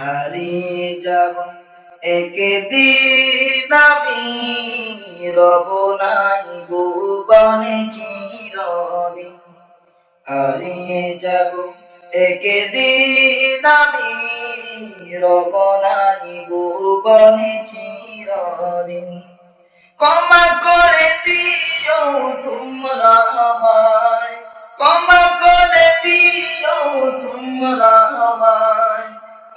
হারিয়ে যাব একদিন আমি, রব নাই ভুবনে চিরদিন। হারিয়ে যাব একদিন আমি, রব নাই ভুবনে চিরদিন। ক্ষমা করে দিও তোমরা আমায়, ক্ষমা করে দিও তোমরা আমায়,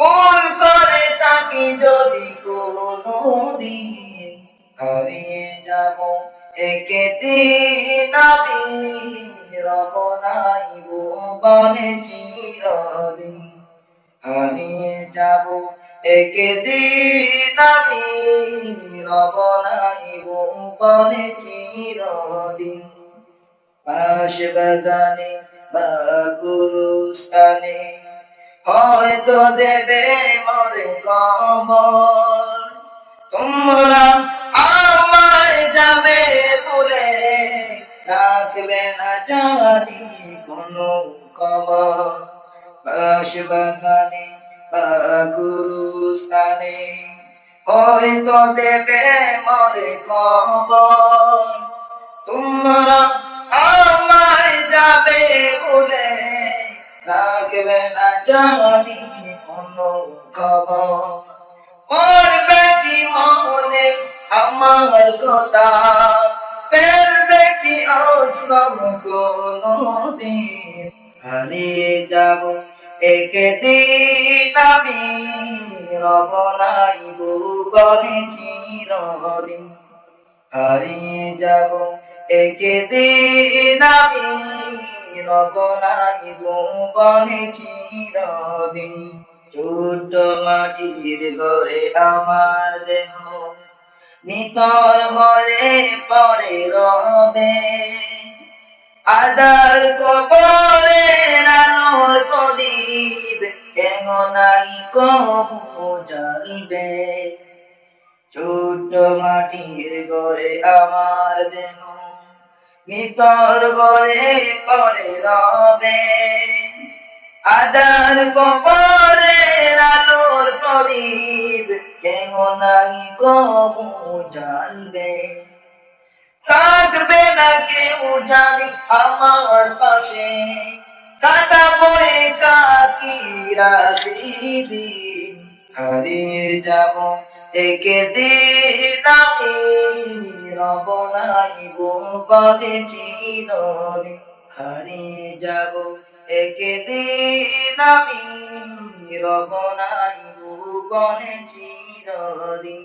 ভুল করে থাকি যদি কোনোদিন। হারিয়ে যাব একদিন আমি, রব নাই ভুবনে চিরদিন। হারিয়ে যাব একদিন আমি, রব নাই ভুবনে চিরদিন। পাশ বাগানে বা গুরুস্থানে হয়তো দেবে মোরে কবর। তোমরা আমায় যাবে বলে রাখবে না জানি কোনো খবর। পাশ বাগানে বা গুরুস্থানে হয়তো দেবে মোরে খবর। তোমরা আমায় যাবে বলে রাখবে না জানি কোনো খবর। পড়বে কি মনে আমার কথা, ফেলবে কি অশ্রম কোনদিন। হারিয়ে যাব একদিন আমি, রব নাই ভুবনে চিরদিন। হারিয়ে যাব একদিন আমি, রব নাই ভুবনে চিরদিন। ছোট্ট মাটির ঘরে আমার দেহ নিতর হয়ে পড়ে রবে। আদার কবরে আলোর প্রদীপ কেন নাই কবু জ্বালিবে। ছোট্ট মাটির ঘরে আমার দেহ নিতর হয়ে পড়ে রবে। আদার কবরে আলোর প্রদীপ কেন নাই কবু জ্বালবে। থাকবে না কেউ জানি আমার পাশে, কাটাবো একাকী রাত্রি দিন। হারিয়ে যাব একদিন আমি, রব নাই ভুবনে চিরদিন। হারিয়ে যাব একদিন আমি, রব নাই ভুবনে চিরদিন।